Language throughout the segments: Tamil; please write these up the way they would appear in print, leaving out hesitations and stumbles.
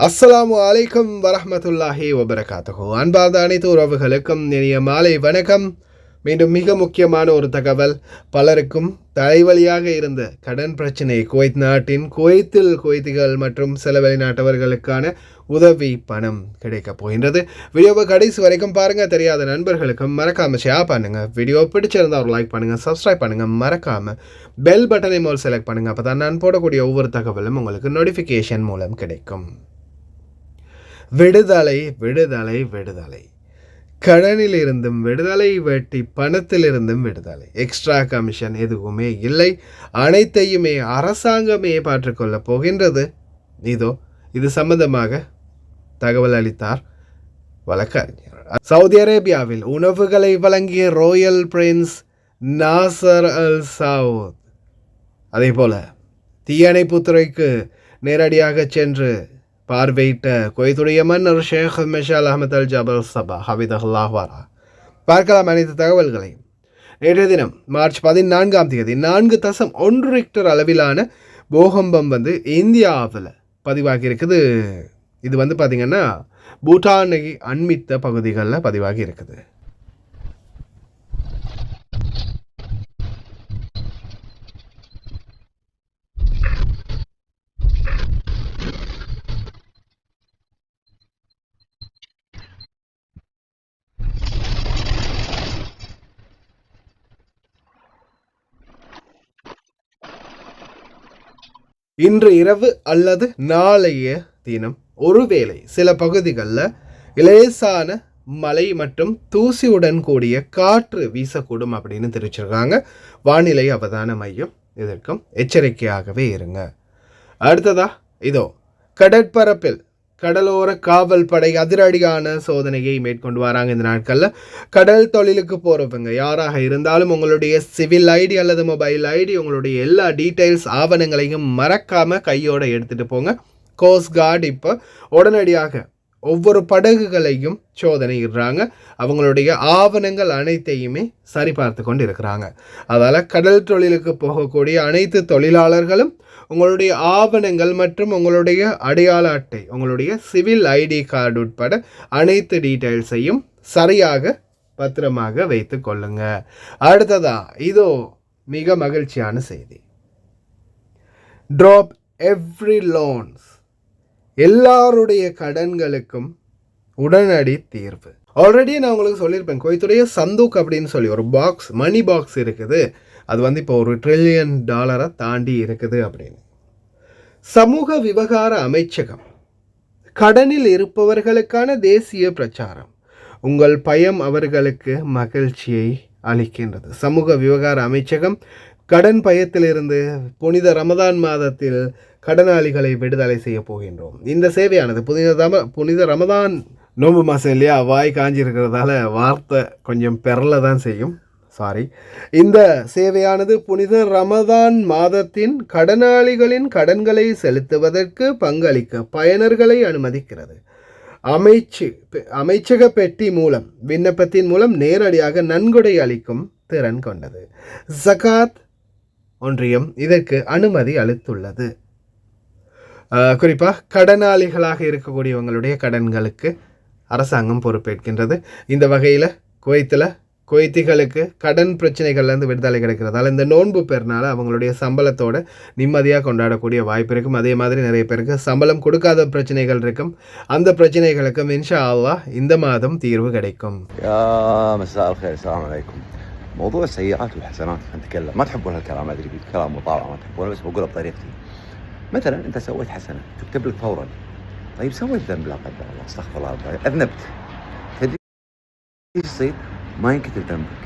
அஸ்ஸலாமு அலைக்கும் வரஹ்மத்துல்லாஹி வபரகாத்துஹு. அன்பார்ந்த அனைத்து உறவுகளுக்கும் இனிய மாலை வணக்கம். மீண்டும் மிக முக்கியமான ஒரு தகவல். பலருக்கும் தலைவலியாக இருந்த கடன் பிரச்சனை, குவைத் நாட்டின் குவைத்திகள் மற்றும் சில வெளிநாட்டவர்களுக்கான உதவி பணம் கிடைக்கப் போகின்றது. வீடியோவை கடைசி வரைக்கும் பாருங்கள். தெரியாத நண்பர்களுக்கும் மறக்காமல் ஷேர் பண்ணுங்கள். வீடியோ பிடிச்சிருந்தால் ஒரு லைக் பண்ணுங்கள், சப்ஸ்கிரைப் பண்ணுங்கள், மறக்காமல் பெல் பட்டனை மூலம் செலக்ட் பண்ணுங்கள். அப்போ தான் நான் போடக்கூடிய ஒவ்வொரு தகவலும் உங்களுக்கு நோட்டிஃபிகேஷன் மூலம் கிடைக்கும். விடுதலை விடுதலை விடுதலை. கடனில் இருந்தும் விடுதலை, வெட்டி பணத்திலிருந்தும் விடுதலை. எக்ஸ்ட்ரா கமிஷன் எதுவுமே இல்லை. அனைத்தையுமே அரசாங்கமே பார்த்துக்கொள்ளப் போகின்றது. இது சம்பந்தமாக தகவல் அளித்தார் வழக்கறிஞர். சவுதி அரேபியாவில் உணவுகளை வழங்கிய Royal Prince Nassar Al Saud, அதே போல தீயணைப்புத்துறைக்கு நேரடியாக சென்று பார்வையிட்ட குவைத்துடைய மன்னர் ஷேக் மெஷால் அஹமத் அல் ஜபல் சபா ஹபிதல்லாஹ் வாரா. பார்க்கலாம் அனைத்து தகவல்களையும். நேற்றைய தினம் மார்ச் 14 4.1 ரிக்டர் அளவிலான பூகம்பம் இந்தியாவில் பதிவாகி இருக்குது. இது பார்த்திங்கன்னா பூட்டானை அண்மித்த பகுதிகளில் பதிவாகி இருக்குது. இன்று இரவு அல்லது நாளைய தினம் ஒருவேளை சில பகுதிகளில் லேசான மழை மற்றும் தூசியுடன் கூடிய காற்று வீசக்கூடும் அப்படின்னு தெரிவிச்சிருக்காங்க வானிலை அவதான மையம். இதற்கும் எச்சரிக்கையாகவே இருங்க. அடுத்ததா கடற்பரப்பில் கடலோர காவல் படை அதிரடியான சோதனையை மேற்கொண்டு வராங்க. இந்த நாட்களில் கடல் தொழிலுக்கு போகிறவங்க யாராக இருந்தாலும் உங்களுடைய சிவில் ஐடி அல்லது மொபைல் ஐடி, உங்களுடைய எல்லா டீட்டெயில்ஸ் ஆவணங்களையும் மறக்காமல் கையோடு எடுத்துகிட்டு போங்க. கோஸ்ட் கார்டு இப்போ உடனடியாக ஒவ்வொரு படகுகளையும் சோதனையிடுறாங்க. அவங்களுடைய ஆவணங்கள் அனைத்தையுமே சரிபார்த்து கொண்டு இருக்கிறாங்க. அதால் கடல் தொழிலுக்கு போகக்கூடிய அனைத்து தொழிலாளர்களும் உங்களுடைய ஆவணங்கள் மற்றும் உங்களுடைய அடையாள அட்டை, உங்களுடைய சிவில் ஐடி கார்டு உட்பட அனைத்து டீட்டெயில்ஸையும் சரியாக பத்திரமாக வைத்து கொள்ளுங்க. அடுத்ததா மிக மகிழ்ச்சியான செய்தி. ட்ராப் எவ்ரி லோன்ஸ், எல்லாருடைய கடன்களுக்கும் உடனடி தீர்வு. ஆல்ரெடி நான் உங்களுக்கு சொல்லியிருப்பேன், குவைத்துடைய சந்தூக் அப்படின்னு சொல்லி ஒரு பாக்ஸ், மணி பாக்ஸ் இருக்குது. அது இப்போ $1 trillion தாண்டி இருக்குது அப்படின்னு. சமூக விவகார அமைச்சகம் கடனில் இருப்பவர்களுக்கான தேசிய பிரச்சாரம். உங்கள் பயம் அவர்களுக்கு மகிழ்ச்சியை அளிக்கின்றது. சமூக விவகார அமைச்சகம் கடன் பயத்திலிருந்து புனித ரமதான் மாதத்தில் கடனாளிகளை விடுதலை செய்ய போகின்றோம். இந்த சேவையானது புனித ரமதான் நோன்பு மாதம் இல்லையா, வாய் காஞ்சிருக்கிறதால வார்த்தை கொஞ்சம் பெறல தான் செய்யும், சாரி. இந்த சேவையானது புனித ரமதான் மாதத்தின் கடனாளிகளின் கடன்களை செலுத்துவதற்கு பங்களிக்க பயனர்களை அனுமதிக்கிறது. அமைச்சக பெட்டி மூலம் விண்ணப்பத்தின் மூலம் நேரடியாக நன்கொடை அளிக்கும் திறன் கொண்டது. ஜகாத் ஒன்றியம் இதற்கு அனுமதி அளித்துள்ளது. குறிப்பாக கடனாளிகளாக இருக்கக்கூடியவங்களுடைய கடன்களுக்கு அரசாங்கம் பொறுப்பேற்கின்றது. இந்த வகையில் குவைத்திகளுக்கு கடன் பிரச்சனைகள்லேருந்து விடுதலை கிடைக்கிறதால இந்த நோன்பு பெருநாள் அவங்களுடைய சம்பளத்தோட நிம்மதியாக கொண்டாடக்கூடிய வாய்ப்பு இருக்கும். அதே மாதிரி நிறைய பேருக்கு சம்பளம் கொடுக்காத பிரச்சனைகள் இருக்கும். அந்த பிரச்சனைகளுக்கும் இன்ஷா அல்லாஹ் இந்த மாதம் தீர்வு கிடைக்கும். موضوع السيئات والحسنات نتكلم، ما تحبون هالكلام، ادري كلام مطاوع ما تحبونه، بس بقوله بطريقتي. مثلا انت سويت حسنه تكتب لك فورا. طيب سويت ذنب لا قدر الله، استغفر الله، اذنبت، تدري ايش يصير؟ ما ينكتب ذنبك،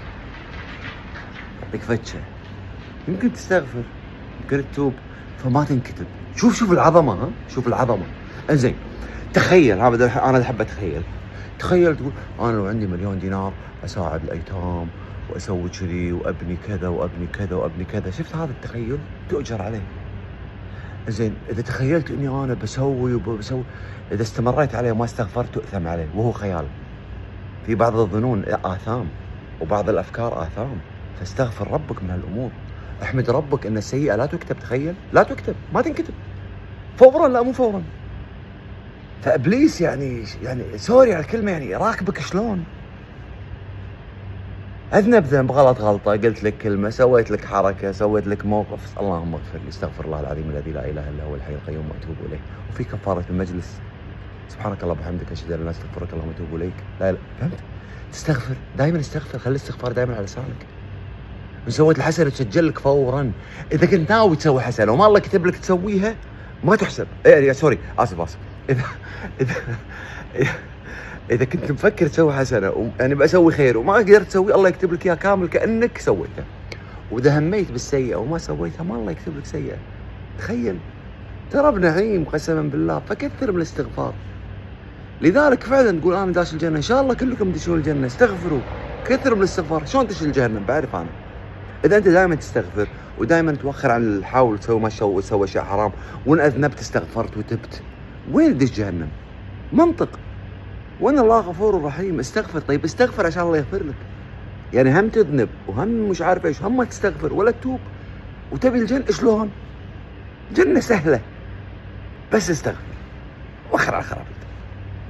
يعطيك فتشه، يمكن تستغفر، يمكن تتوب، فما تنكتب. شوف العظمه، ها شوف العظمه. انزين تخيل، انا احب اتخيل. تخيل تقول انا لو عندي $1,000,000 اساعد الايتام واسوي كذي وابني كذا وابني كذا وابني كذا. شفت هذا التخيل تؤجر عليه. زين اذا تخيلت اني انا بسوي اذا استمريت عليه وما استغفرت تؤثم عليه، وهو خيال. في بعض الظنون آثام وبعض الافكار آثام، فاستغفر ربك من هالامور. احمد ربك ان السيئه لا تكتب. تخيل لا تكتب، ما تنكتب فورا. لا مو فورا، فابليس يعني سوري على الكلمه، يعني راكبك شلون؟ اذنب ذنب، غلط غلطه، قلت لك كلمه، سويت لك حركه، سويت لك موقف، اللهم اغفر لي، استغفر الله العظيم الذي لا اله الا هو الحي القيوم واتوب اليه. وفي كفاره المجلس، سبحانك اللهم وبحمدك اشهد ان لا اله الا انت استغفرك اللهم واتوب اليك. لا فهمت؟ تستغفر دائما، استغفر، خلي الاستغفار دائما على لسانك. من سويت الحسنه تسجل لك فورا. اذا كنت ناوي تسوي حسنه وما الله كتب لك تسويها ما تحسب. يعني سوري، اسف. اذا اذا اذا كنت مفكر تسوي حسنه يعني بسوي خير وما قدرت تسوي، الله يكتب لك اياها كامل كانك سويته. واذا هميت بالسيئه وما سويتها ما الله يكتب لك سيئه. تخيل، ترى بنعيم قسما بالله، فكثر من الاستغفار. لذلك فعلا تقول انا داش الجنه، ان شاء الله كلكم تدشون الجنه. استغفروا، كثر من الاستغفار. شلون تدش الجهنم؟ بعرف انا. اذا انت دائما تستغفر ودائما توخر عن الحاول تسوي ما تسوي اشياء حرام، وان اذنبت استغفرت وتبت، وين تدش جهنم؟ منطق. وان الله غفور رحيم. استغفر. طيب استغفر عشان الله يغفر لك. يعني هم تذنب وهم مش عارف ايش، هم ما تستغفر ولا تتوب وتبي الجنه. شلون؟ جنه سهله، بس استغفر وخر على خرابيط.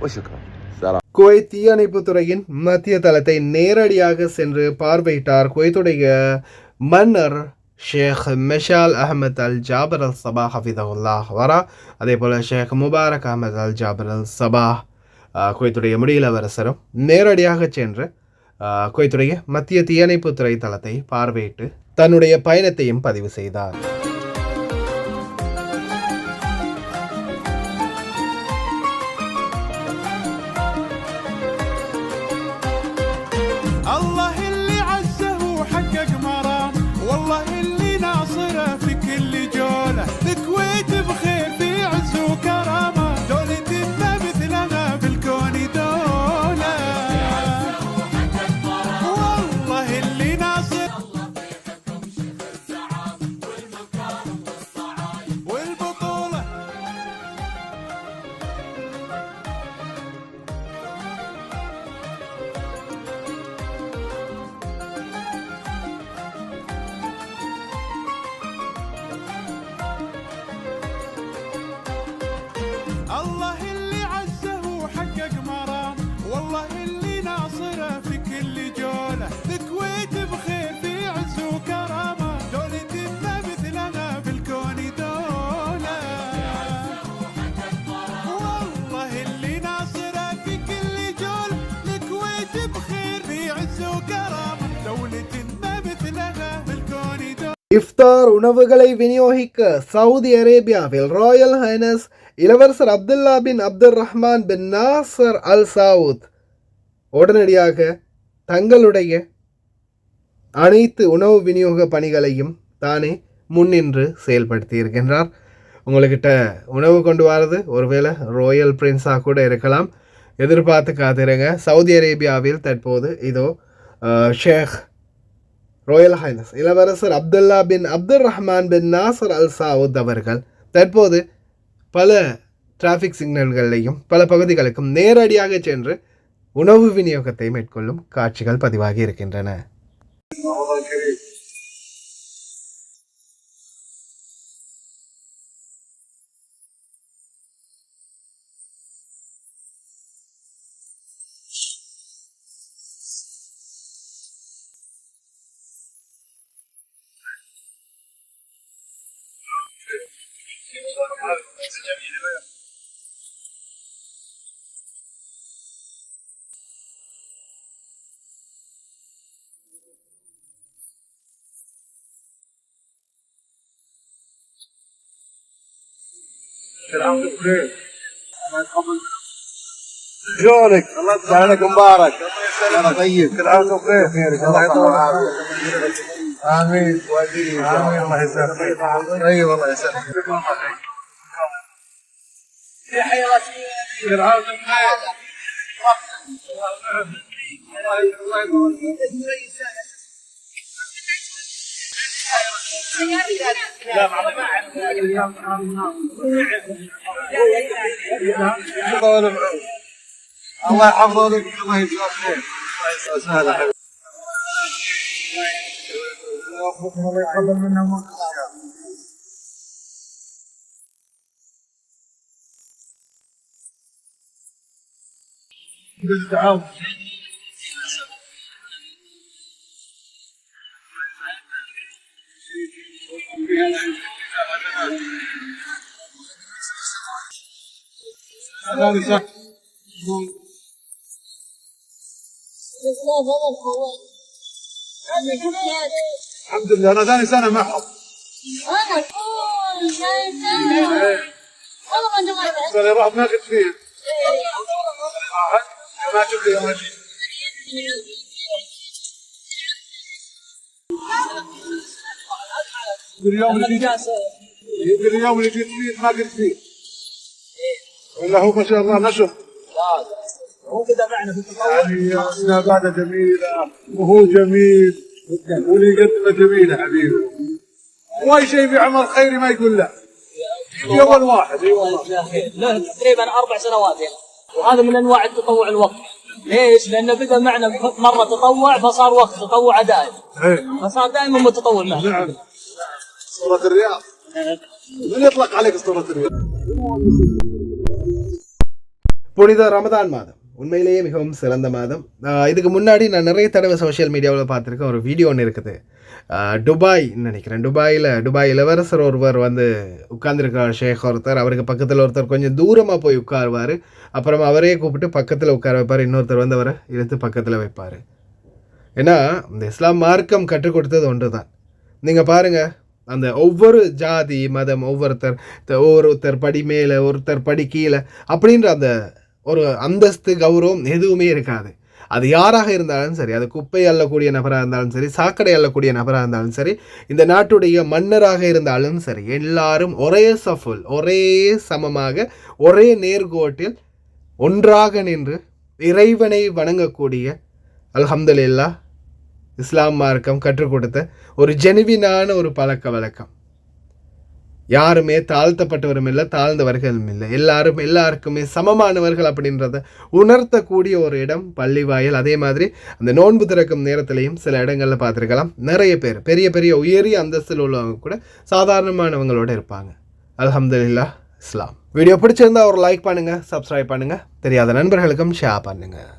وشكرا. سلام. குவைத் தீயணைப்புத்துறையின் மத்திய தளத்தை நேரடியாக சென்று பார்வையிட்டார் குவைத்துடைய மன்னர் ஷேக் மெஷால் அஹமத் அல் ஜாபர் அல் சபா ஹஃபிதஹுல்லாஹ் வரா. அதே போல் ஷேக் முபாரக் அஹமத் அல் ஜாபர் அல் சபா குவைத்துடைய முடியிலவரசரும் நேரடியாக சென்று குவைத்துடைய மத்திய தீயணைப்புத்துறை தளத்தை பார்வையிட்டு தன்னுடைய பயணத்தையும் பதிவு செய்தார். الله اللي عزه وحقق مرام، والله اللي ناصره في كل جوله. الكويت بخير في عز وكرامه، دولة ما مثلها بالكون دوله. والله اللي ناصر والبطوله. الله اللي عزه وحقق مرام، والله اللي ناصره في كل جوله. الكويت بخير في عز وكرامه، دولة ما مثلها بالكون دوله. والله اللي ناصره في كل جوله. الكويت بخير في عز وكرامه، دولة ما مثلها بالكون دوله. இஃப்தார் உணவுகளை விநியோகிக்க சவுதி அரேபியாவில் ராயல் ஹைனஸ் இளவரசர் அப்துல்லா பின் அப்துல் ரஹ்மான் பின் நாசர் அல் சவுத் உடனடியாக தங்களுடைய அனைத்து உணவு விநியோக பணிகளையும் தானே முன்னின்று செயல்படுத்தி இருக்கின்றார். உங்கள்கிட்ட உணவு கொண்டு வரது ஒருவேளை ராயல் பிரின்ஸாக கூட இருக்கலாம். எதிர்பார்த்து காத்திருங்க. சவுதி அரேபியாவில் தற்போது இதோ ஷேக் ராயல் ஹைனஸ் இளவரசர் அப்துல்லா பின் அப்துல் ரஹ்மான் பின் நாசர் அல் சவுத் அவர்கள் தற்போது பல டிராஃபிக் சிக்னல்களையும் பல பகுதிகளுக்கும் நேரடியாக சென்று உணவு விநியோகத்தை மேற்கொள்ளும் காட்சிகள் பதிவாகி இருக்கின்றன. شلونك؟ شلونك مبارك؟ الله طيب، كل عام وانتم بخير. الله يطول عمرك. امين. امين. الله يسلمك. اي والله يسلمك. يا حياتي كل عام وانتم بخير. الله يحفظه لك. الله يجزاك خير. الله يسعدك. هذا حبيبي. الله يقبل منا ومنكم. الحمد لله انا ثاني سنه معهم. انا كل سنه والله ما جمعت اللي راح ناخذ فيه ما شفت يوم اليوم اللي جيت فيه ما قلت فيه ولا هو ما شاء الله نشر هو كذا معنا في التطور يعني استعداده جميله وهو جميل واللي يقدمه جميله حبيبي واي شيء في عمل خيري ما يقول لا اول واحد اي والله له تقريبا 4 سنوات يعني وهذا من انواع التطوع الوقت ليش؟ لانه بدا معنا مره تطوع فصار وقت تطوع دائم فصار دائما متطوع معنا. نعم اسطورة الرياض من يطلق عليك اسطورة الرياض؟ புனித ரமதான் மாதம் உண்மையிலேயே மிகவும் சிறந்த மாதம். இதுக்கு முன்னாடி நான் நிறைய தடவை சோஷியல் மீடியாவில் பார்த்துருக்கேன். ஒரு வீடியோ ஒன்று இருக்குது, துபாய் நினைக்கிறேன், துபாய் இளவரசர் ஒருவர் வந்து உட்கார்ந்துருக்கார், ஷேக் ஒருத்தர், அவருக்கு பக்கத்தில் ஒருத்தர் கொஞ்சம் தூரமாக போய் உட்காருவார், அப்புறம் அவரே கூப்பிட்டு பக்கத்தில் உட்கார வைப்பார், இன்னொருத்தர் வந்து அவரை இழுத்து பக்கத்தில் வைப்பார். ஏன்னா இந்த இஸ்லாம் மார்க்கம் கற்றுக் கொடுத்தது ஒன்று தான். நீங்கள் பாருங்கள், அந்த ஒவ்வொரு ஜாதி மதம் ஒவ்வொருத்தர் படி மேலே ஒருத்தர் படி கீழே அப்படின்ற அந்த ஒரு அந்தஸ்து கௌரவம் எதுவுமே இருக்காது. அது யாராக இருந்தாலும் சரி, அது குப்பை அள்ளக்கூடிய நபராக இருந்தாலும் சரி, சாக்கடை அள்ளக்கூடிய நபராக இருந்தாலும் சரி, இந்த நாட்டுடைய மன்னராக இருந்தாலும் சரி, எல்லாரும் ஒரே சஃபுல், ஒரே சமமாக, ஒரே நேர்கோட்டில் ஒன்றாக நின்று இறைவனை வணங்கக்கூடிய அல்ஹம்துலில்லாஹ் இஸ்லாம் மார்க்கம் கற்றுக் கொடுத்த ஒரு ஜெனுவினான ஒரு பழக்க வழக்கம். யாருமே தாழ்த்தப்பட்டவரும் இல்லை, தாழ்ந்தவர்களும் இல்லை, எல்லாருக்குமே சமமானவர்கள் அப்படின்றத உணர்த்தக்கூடிய ஒரு இடம் பள்ளிவாயல். அதே மாதிரி அந்த நோன்பு திறக்கும் நேரத்திலையும் சில இடங்களில் பார்த்துருக்கலாம், நிறைய பேர் பெரிய பெரிய உயரிய அந்தஸ்தில் உள்ளவங்க கூட சாதாரணமானவங்களோட இருப்பாங்க. அல்ஹம்துலில்லாஹ் இஸ்லாம். வீடியோ பிடிச்சிருந்தா ஒரு லைக் பண்ணுங்கள், சப்ஸ்கிரைப் பண்ணுங்கள், தெரியாத நண்பர்களுக்கும் ஷேர் பண்ணுங்கள்.